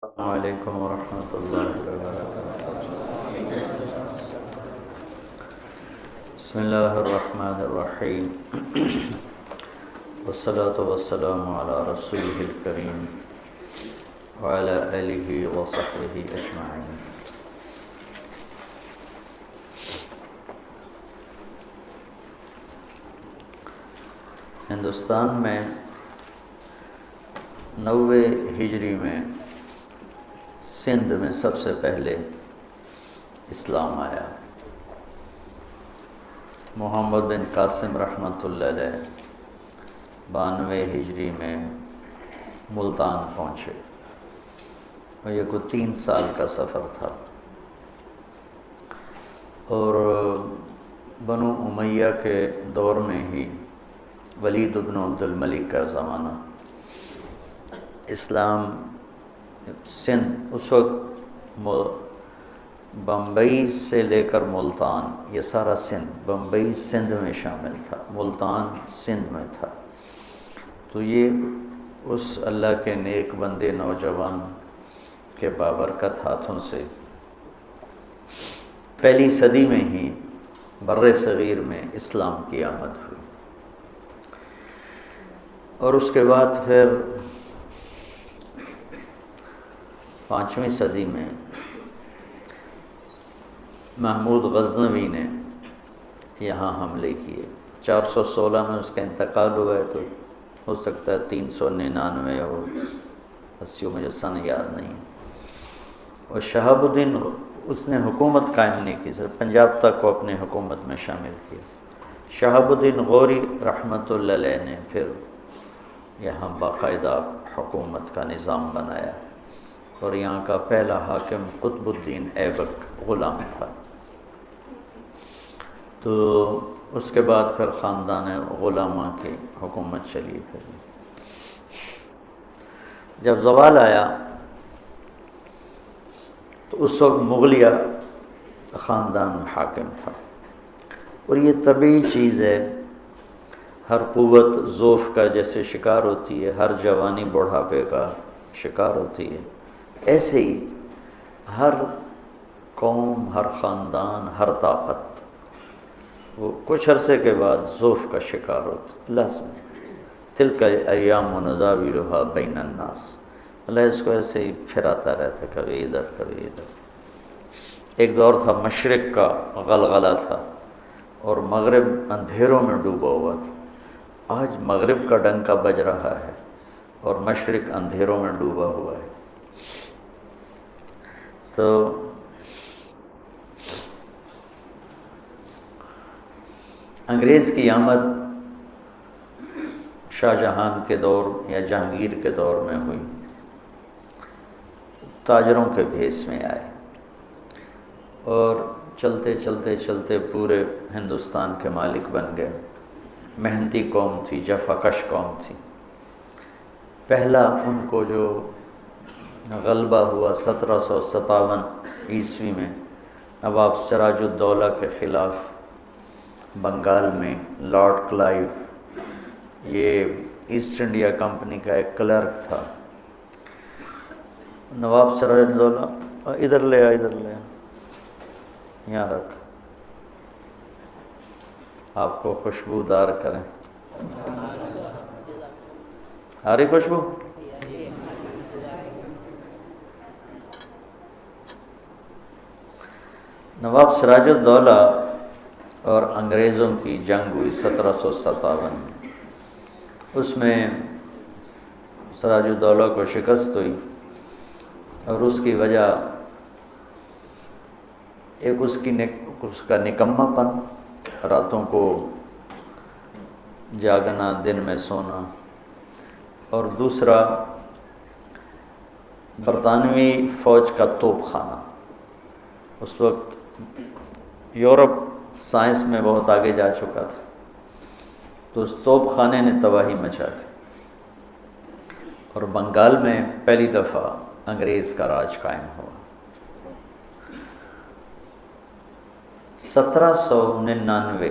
السلام علیکم ورحمۃ اللہ وبرکاتہ۔ بسم اللہ الرحمن الرحیم، والصلاة والسلام علی رسولہ الکریم وعلی آلہ وصحبہ اجمعین۔ ہندوستان میں 90 ہجری میں سندھ میں سب سے پہلے اسلام آیا۔ محمد بن قاسم رحمۃ اللہ علیہ 92 ہجری میں ملتان پہنچے اور یہ کوئی 3 سال کا سفر تھا، اور بنو امیہ کے دور میں ہی ولید بن عبد الملک کا زمانہ، اسلام سندھ اس وقت بمبئی سے لے کر ملتان، یہ سارا سندھ، بمبئی سندھ میں شامل تھا، ملتان سندھ میں تھا۔ تو یہ اس اللہ کے نیک بندے نوجوان کے بابرکت ہاتھوں سے پہلی صدی میں ہی بر صغیر میں اسلام کی آمد ہوئی، اور اس کے بعد پھر 5ویں صدی میں محمود غزنوی نے یہاں حملے کیے۔ 416 میں اس کا انتقال ہوا ہے، تو ہو سکتا ہے 399 اور 80، مجھے سن یاد نہیں۔ اور شہاب الدین اس نے حکومت قائم نہیں کی، صرف پنجاب تک کو اپنے حکومت میں شامل کیا۔ شہاب الدین غوری رحمۃ اللہ علیہ نے پھر یہاں باقاعدہ حکومت کا نظام بنایا، اور یہاں کا پہلا حاکم قطب الدین ایبک غلام تھا۔ تو اس کے بعد پھر خاندان غلامہ کی حکومت چلی۔ پھر جب زوال آیا تو اس وقت مغلیہ خاندان حاکم تھا، اور یہ طبیعی چیز ہے، ہر قوت ضعف کا جیسے شکار ہوتی ہے، ہر جوانی بڑھاپے کا شکار ہوتی ہے، ایسے ہی ہر قوم، ہر خاندان، ہر طاقت وہ کچھ عرصے کے بعد ضعف کا شکار ہوتی۔ لازم تلک ایام نداولها بین الناس، اللہ اس کو ایسے ہی پھراتا رہتا، کبھی ادھر کبھی ادھر۔ ایک دور تھا مشرق کا غلغلہ تھا، اور مغرب اندھیروں میں ڈوبا ہوا تھا۔ آج مغرب کا ڈنکا بج رہا ہے اور مشرق اندھیروں میں ڈوبا ہوا ہے۔ تو انگریز کی آمد شاہ جہان کے دور یا جہانگیر کے دور میں ہوئی، تاجروں کے بھیس میں آئے، اور چلتے چلتے چلتے پورے ہندوستان کے مالک بن گئے۔ محنتی قوم تھی، جفا کش قوم تھی۔ پہلا ان کو جو غلبہ ہوا 1757 عیسوی میں نواب سراج الدولہ کے خلاف بنگال میں، لارڈ کلائیو، یہ ایسٹ انڈیا کمپنی کا ایک کلرک تھا۔ نواب سراج الدولہ، ادھر لے آ، ادھر لے آ، یہاں رکھ، آپ کو خوشبودار کریں۔ آ رہی خوشبو؟ نواب سراج الدولہ اور انگریزوں کی جنگ ہوئی 1757 میں۔ اس میں سراج الدولہ کو شکست ہوئی، اور اس کی وجہ ایک اس کا نکما پن، راتوں کو جاگنا، دن میں سونا، اور دوسرا برطانوی فوج کا توپ خانہ۔ اس وقت یورپ سائنس میں بہت آگے جا چکا تھا، تو اس توپ خانے نے تباہی مچا دی، اور بنگال میں پہلی دفعہ انگریز کا راج قائم ہوا۔ 1799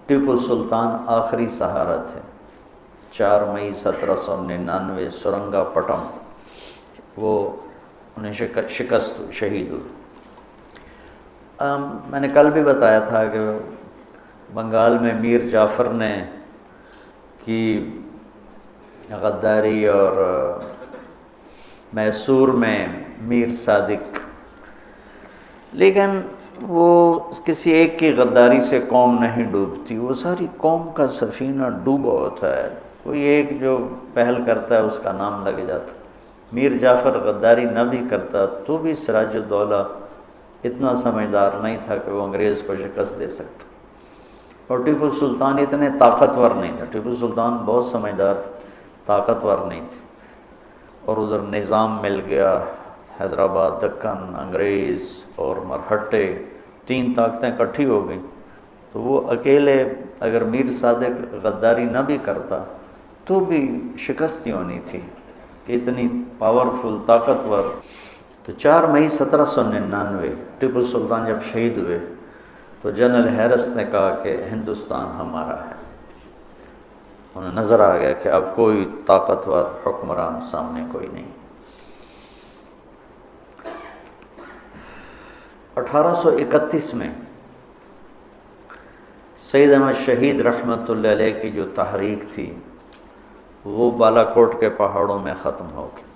ٹیپو سلطان آخری سہارا تھے، 4 مئی 1799 سرنگا پٹم وہ انہیں شکست شہید ہوئی۔ میں نے کل بھی بتایا تھا کہ بنگال میں میر جعفر نے کی غداری اور میسور میں میر صادق، لیکن وہ کسی ایک کی غداری سے قوم نہیں ڈوبتی، وہ ساری قوم کا سفینہ ڈوبا ہوتا ہے، کوئی ایک جو پہل کرتا ہے اس کا نام لگ جاتا۔ میر جعفر غداری نہ بھی کرتا تو بھی سراج الدولہ اتنا سمجھدار نہیں تھا کہ وہ انگریز کو شکست دے سکتا، اور ٹیپو سلطان اتنے طاقتور نہیں تھا۔ ٹیپو سلطان بہت سمجھدار تھا، طاقتور نہیں تھے، اور ادھر نظام مل گیا، حیدرآباد، دکن، انگریز اور مرہٹے، 3 طاقتیں اکٹھی ہو گئیں، تو وہ اکیلے اگر میر صادق غداری نہ بھی کرتا تو بھی شکست ہی ہونی تھی کہ اتنی پاورفل، طاقتور۔ تو 4 مئی 1799 ٹیپو سلطان جب شہید ہوئے تو جنرل ہیرس نے کہا کہ ہندوستان ہمارا ہے۔ انہیں نظر آ گیا کہ اب کوئی طاقتور حکمران سامنے کوئی نہیں۔ 1831 میں سید احمد شہید رحمۃ اللہ علیہ کی جو تحریک تھی وہ بالا کوٹ کے پہاڑوں میں ختم ہو گئی۔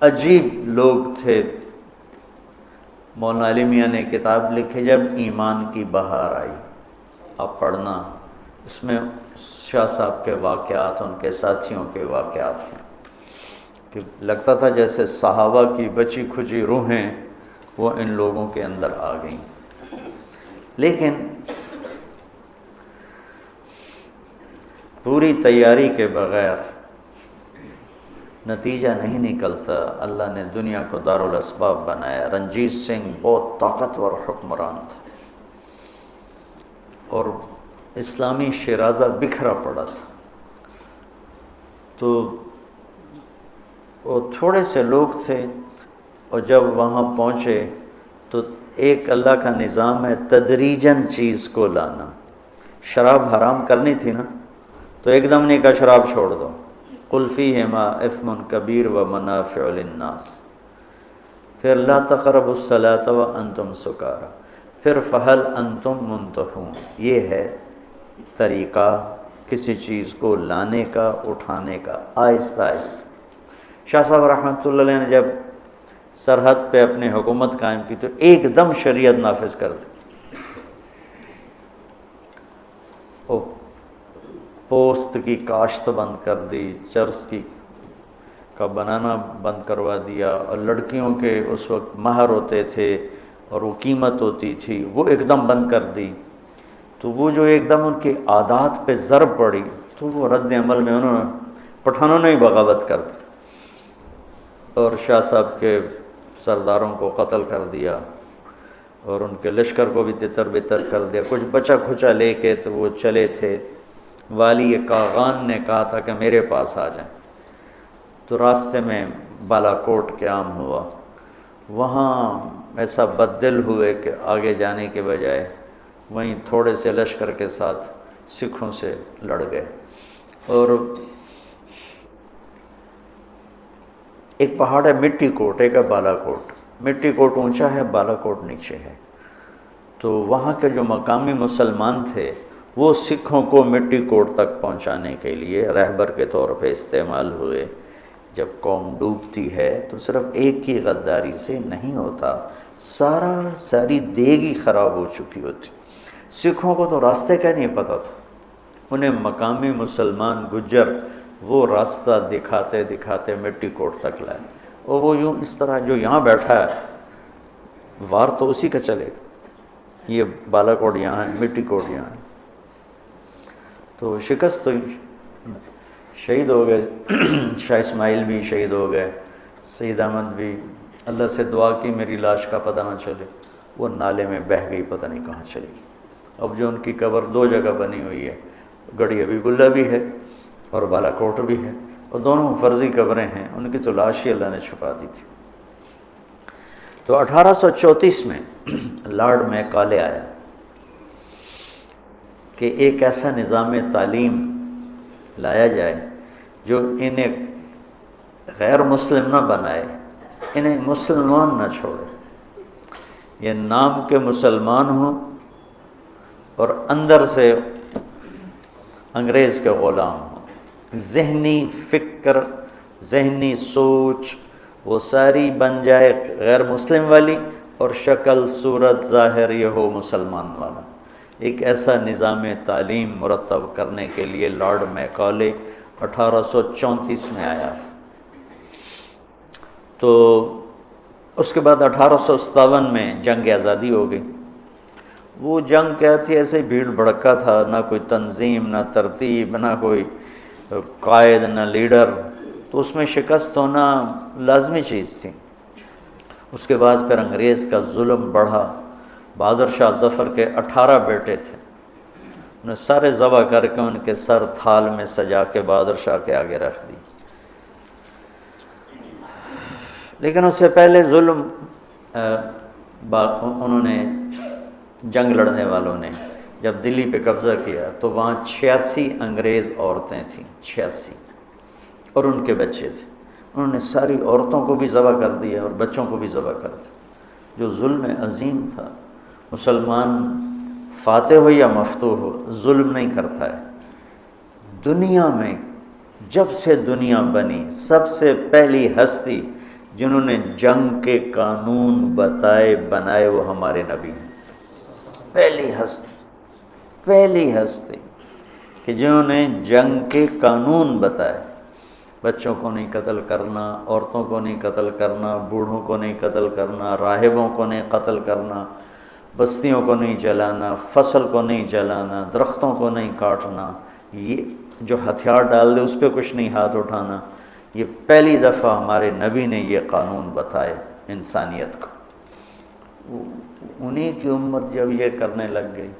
عجیب لوگ تھے۔ مولانا علی میاں نے کتاب لکھی جب ایمان کی بہار آئی، آپ پڑھنا، اس میں شاہ صاحب کے واقعات، ان کے ساتھیوں کے واقعات ہیں کہ لگتا تھا جیسے صحابہ کی بچی کھچی روحیں وہ ان لوگوں کے اندر آ گئیں، لیکن پوری تیاری کے بغیر نتیجہ نہیں نکلتا۔ اللہ نے دنیا کو دارالاسباب بنایا۔ رنجیت سنگھ بہت طاقتور حکمران تھا، اور اسلامی شیرازہ بکھرا پڑا تھا، تو وہ تھوڑے سے لوگ تھے، اور جب وہاں پہنچے تو ایک اللہ کا نظام ہے تدریجاً چیز کو لانا۔ شراب حرام کرنی تھی نا، تو ایک دم نہیں کہا شراب چھوڑ دو، قل فیہما اثم کبیر و منافع للناس، پھر لا تقربوا الصلاۃ وانتم سکارى، پھر فہل انتم منتہون۔ یہ ہے طریقہ کسی چیز کو لانے کا، اٹھانے کا، آہستہ آہستہ۔ شاہ صاحب رحمۃ اللہ علیہ نے جب سرحد پہ اپنی حکومت قائم کی تو ایک دم شریعت نافذ کر دی، پوست کی کاشت بند کر دی، چرس کا بنانا بند کروا دیا، اور لڑکیوں کے اس وقت مہر ہوتے تھے اور وہ قیمت ہوتی تھی وہ ایک دم بند کر دی۔ تو وہ جو ایک دم ان کی عادات پہ ضرب پڑی تو وہ رد عمل میں انہوں نے پٹھانوں نے ہی بغاوت کر دی، اور شاہ صاحب کے سرداروں کو قتل کر دیا، اور ان کے لشکر کو بھی تتر بتر کر دیا۔ کچھ بچا کھچا لے کے تو وہ چلے تھے۔ والی کاغان نے کہا تھا کہ میرے پاس آ جائیں، تو راستے میں بالا کوٹ قیام ہوا، وہاں ایسا بددل ہوئے کہ آگے جانے کے بجائے وہیں تھوڑے سے لشکر کے ساتھ سکھوں سے لڑ گئے۔ اور ایک پہاڑ ہے مٹی کوٹ، ایک ہے بالا کوٹ۔ مٹی کوٹ اونچا ہے، بالا کوٹ نیچے ہے، تو وہاں کے جو مقامی مسلمان تھے وہ سکھوں کو مٹی کوٹ تک پہنچانے کے لیے رہبر کے طور پہ استعمال ہوئے۔ جب قوم ڈوبتی ہے تو صرف ایک کی غداری سے نہیں ہوتا، ساری دیگ ہی خراب ہو چکی ہوتی۔ سکھوں کو تو راستے کا نہیں پتہ تھا، انہیں مقامی مسلمان گجر وہ راستہ دکھاتے دکھاتے مٹی کوٹ تک لائے، اور وہ یوں اس طرح جو یہاں بیٹھا ہے وار تو اسی کا چلے گا، یہ بالا کوٹ یہاں ہے، مٹی کوٹ یہاں ہے۔ تو شکست ہوئی، شہید ہو گئے، شاہ اسماعیل بھی شہید ہو گئے، سید احمد بھی۔ اللہ سے دعا کی میری لاش کا پتہ نہ چلے، وہ نالے میں بہہ گئی، پتہ نہیں کہاں چلی گئی۔ اب جو ان کی قبر 2 جگہ بنی ہوئی ہے، گڑھی حبیب اللہ بھی ہے اور بالا کوٹ بھی ہے، اور دونوں فرضی قبریں ہیں، ان کی تو لاش ہی اللہ نے چھپا دی تھی۔ تو 1834 میں لارڈ میکالے آیا کہ ایک ایسا نظام تعلیم لایا جائے جو انہیں غیر مسلم نہ بنائے، انہیں مسلمان نہ چھوڑے، یہ نام کے مسلمان ہوں اور اندر سے انگریز کے غلام ہوں، ذہنی فکر، ذہنی سوچ وہ ساری بن جائے غیر مسلم والی، اور شکل صورت ظاہر یہ ہو مسلمان والا۔ ایک ایسا نظام تعلیم مرتب کرنے کے لیے لارڈ میکالے 1834 میں آیا تھا۔ تو اس کے بعد 1857 میں جنگ آزادی ہو گئی۔ وہ جنگ کیا تھی، ایسے بھیڑ بھڑکا تھا، نہ کوئی تنظیم، نہ ترتیب، نہ کوئی قائد، نہ لیڈر، تو اس میں شکست ہونا لازمی چیز تھی۔ اس کے بعد پھر انگریز کا ظلم بڑھا۔ بہادر شاہ ظفر کے 18 بیٹے تھے، انہیں سارے ذبح کر کے ان کے سر تھال میں سجا کے بہادر شاہ کے آگے رکھ دی۔ لیکن اس سے پہلے ظلم انہوں نے، جنگ لڑنے والوں نے جب دلی پہ قبضہ کیا تو وہاں 86 انگریز عورتیں تھیں، 86، اور ان کے بچے تھے۔ انہوں نے ساری عورتوں کو بھی ذبح کر دیا اور بچوں کو بھی ذبح کر دیا۔ جو ظلم عظیم تھا، مسلمان فاتح ہو یا مفتوح ہو ظلم نہیں کرتا ہے۔ دنیا میں جب سے دنیا بنی سب سے پہلی ہستی جنہوں نے جنگ کے قانون بنائے وہ ہمارے نبی ہیں۔ پہلی ہستی کہ جنہوں نے جنگ کے قانون بتائے، بچوں کو نہیں قتل کرنا، عورتوں کو نہیں قتل کرنا، بوڑھوں کو نہیں قتل کرنا، راہبوں کو نہیں قتل کرنا، بستیوں کو نہیں جلانا، فصل کو نہیں جلانا، درختوں کو نہیں کاٹنا، یہ جو ہتھیار ڈال دے اس پہ کچھ نہیں ہاتھ اٹھانا۔ یہ پہلی دفعہ ہمارے نبی نے یہ قانون بتائے انسانیت کو۔ انہی کی امت جب یہ کرنے لگ گئی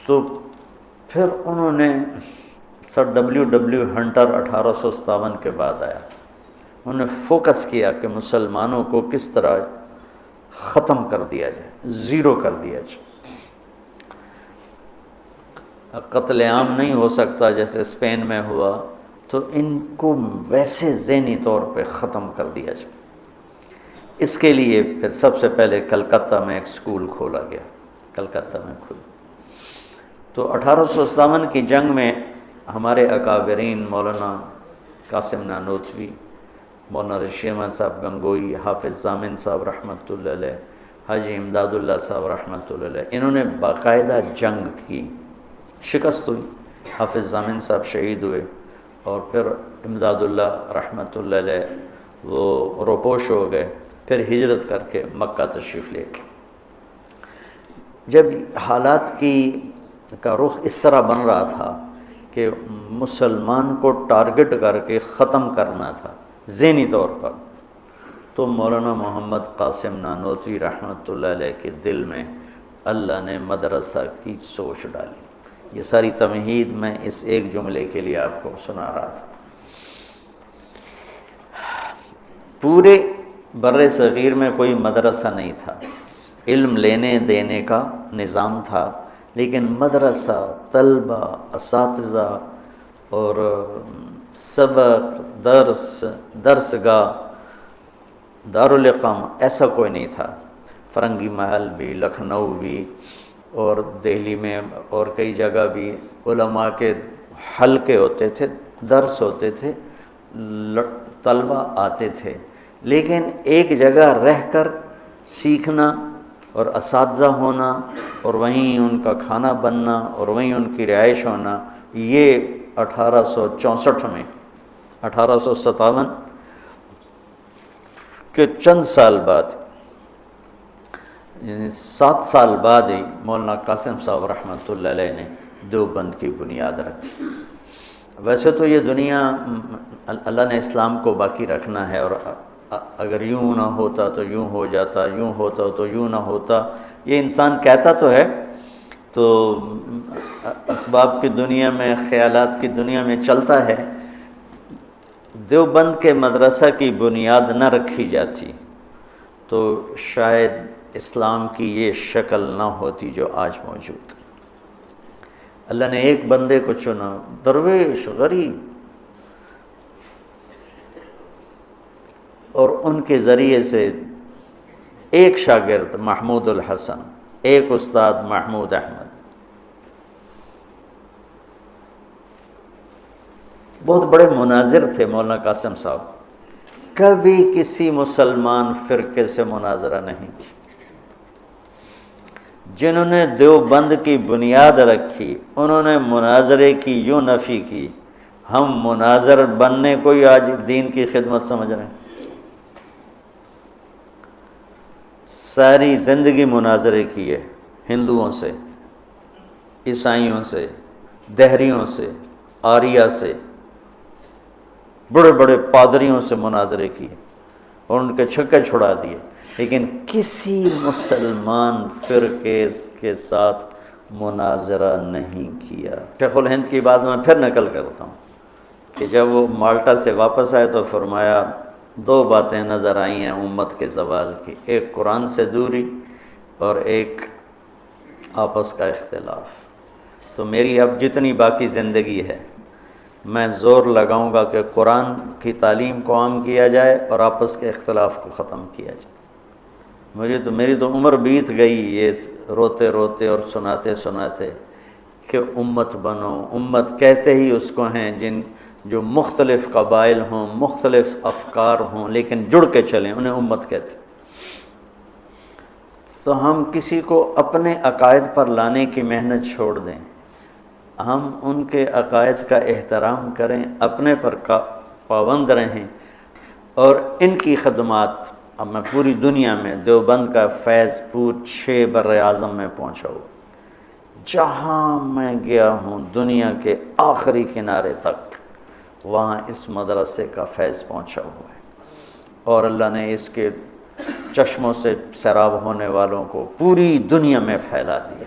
تو پھر انہوں نے سر ڈبلیو ہنٹر 1857 کے بعد آیا، انہوں نے فوکس کیا کہ مسلمانوں کو کس طرح ختم کر دیا جائے، زیرو کر دیا جائے۔ قتل عام نہیں ہو سکتا جیسے اسپین میں ہوا، تو ان کو ویسے ذہنی طور پہ ختم کر دیا جائے۔ اس کے لیے پھر سب سے پہلے کلکتہ میں ایک سکول کھولا گیا، کلکتہ میں کھلا۔ تو 1857 کی جنگ میں ہمارے اکابرین مولانا قاسم نانوتوی، مولانا رشید احمد صاحب گنگوئی، حافظ ضامن صاحب رحمۃ اللہ علیہ، حاجی امداد اللہ صاحب رحمۃ اللہ علیہ، انہوں نے باقاعدہ جنگ کی، شکست ہوئی، حافظ ضامن صاحب شہید ہوئے، اور پھر امداد اللہ رحمۃ اللہ علیہ وہ روپوش ہو گئے، پھر ہجرت کر کے مکہ تشریف لے کے۔ جب حالات کا رخ اس طرح بن رہا تھا کہ مسلمان کو ٹارگٹ کر کے ختم کرنا تھا ذہنی طور پر، تو مولانا محمد قاسم نانوتوی رحمۃ اللہ علیہ کے دل میں اللہ نے مدرسہ کی سوچ ڈالی۔ یہ ساری تمہید میں اس ایک جملے کے لیے آپ کو سنا رہا تھا۔ پورے بر صغیر میں کوئی مدرسہ نہیں تھا، علم لینے دینے کا نظام تھا، لیکن مدرسہ، طلبہ، اساتذہ اور سبق، درسگاہ، دارالاقامہ ایسا کوئی نہیں تھا۔ فرنگی محل بھی، لکھنؤ بھی، اور دہلی میں اور کئی جگہ بھی علماء کے حلقے ہوتے تھے، درس ہوتے تھے، طلبہ آتے تھے، لیکن ایک جگہ رہ کر سیکھنا اور اساتذہ ہونا اور وہیں ان کا کھانا بننا اور وہیں ان کی رہائش ہونا، یہ 1864 میں، 1857 کے چند سال بعد، یعنی 7 سال بعد ہی مولانا قاسم صاحب رحمۃ اللہ علیہ نے دیوبند کی بنیاد رکھی۔ ویسے تو یہ دنیا اللہ نے اسلام کو باقی رکھنا ہے، اور اگر یوں نہ ہوتا تو یوں ہو جاتا، یوں ہوتا تو یوں نہ ہوتا، یہ انسان کہتا تو ہے، تو اسباب کی دنیا میں، خیالات کی دنیا میں چلتا ہے۔ دیوبند کے مدرسہ کی بنیاد نہ رکھی جاتی تو شاید اسلام کی یہ شکل نہ ہوتی جو آج موجود ہے۔ اللہ نے ایک بندے کو چنا، درویش غریب، اور ان کے ذریعے سے ایک شاگرد محمود الحسن، ایک استاد محمود احمد، بہت بڑے مناظر تھے مولانا قاسم صاحب، کبھی کسی مسلمان فرقے سے مناظرہ نہیں کی۔ جنہوں نے دیوبند کی بنیاد رکھی انہوں نے مناظرے کی یوں نفی کی، ہم مناظر بننے کو ہی آج دین کی خدمت سمجھ رہے ہیں۔ ساری زندگی مناظرے کیے، ہندوؤں سے، عیسائیوں سے، دہریوں سے، آریہ سے، بڑے بڑے پادریوں سے مناظرے کیے اور ان کے چھکے چھڑا دیے، لیکن کسی مسلمان فرقے کے ساتھ مناظرہ نہیں کیا۔ شیخ الہند کی بات میں پھر نقل کرتا ہوں کہ جب وہ مالٹا سے واپس آئے تو فرمایا دو باتیں نظر آئی ہیں امت کے زوال کی، ایک قرآن سے دوری اور ایک آپس کا اختلاف۔ تو میری اب جتنی باقی زندگی ہے میں زور لگاؤں گا کہ قرآن کی تعلیم کو عام کیا جائے اور آپس کے اختلاف کو ختم کیا جائے۔ میری تو عمر بیت گئی یہ روتے روتے اور سناتے سناتے کہ امت بنو، امت کہتے ہی اس کو ہیں جو مختلف قبائل ہوں، مختلف افکار ہوں لیکن جڑ کے چلیں، انہیں امت کہتے۔ تو ہم کسی کو اپنے عقائد پر لانے کی محنت چھوڑ دیں، ہم ان کے عقائد کا احترام کریں، اپنے پر پابند رہیں، اور ان کی خدمات اب میں پوری دنیا میں دیوبند کا فیض 6 بر اعظم میں پہنچا ہوں، جہاں میں گیا ہوں دنیا کے آخری کنارے تک وہاں اس مدرسے کا فیض پہنچا ہوا ہے، اور اللہ نے اس کے چشموں سے سیراب ہونے والوں کو پوری دنیا میں پھیلا دیا۔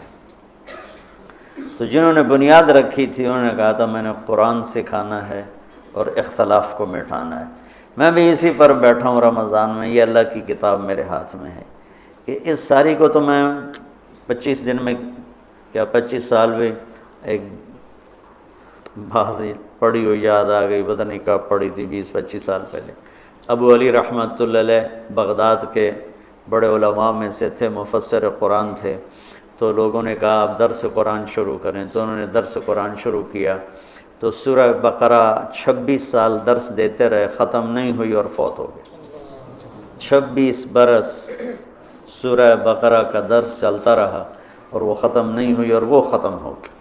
تو جنہوں نے بنیاد رکھی تھی انہوں نے کہا تھا میں نے قرآن سکھانا ہے اور اختلاف کو مٹانا ہے۔ میں بھی اسی پر بیٹھا ہوں رمضان میں، یہ اللہ کی کتاب میرے ہاتھ میں ہے کہ اس ساری کو تو میں 25 دن میں، کیا 25 سال میں، ایک بات پڑھی ہو یاد آ گئی، پتہ نہیں کب پڑھی تھی، 20-25 سال پہلے۔ ابو علی رحمۃ اللہ علیہ بغداد کے بڑے علماء میں سے تھے، مفسر قرآن تھے، تو لوگوں نے کہا آپ درس قرآن شروع کریں، تو انہوں نے درس قرآن شروع کیا، تو سورہ بقرہ 26 سال درس دیتے رہے، ختم نہیں ہوئی اور فوت ہو گئے۔ 26 برس سورہ بقرہ کا درس چلتا رہا اور وہ ختم نہیں ہوئی اور وہ ختم ہو گئی۔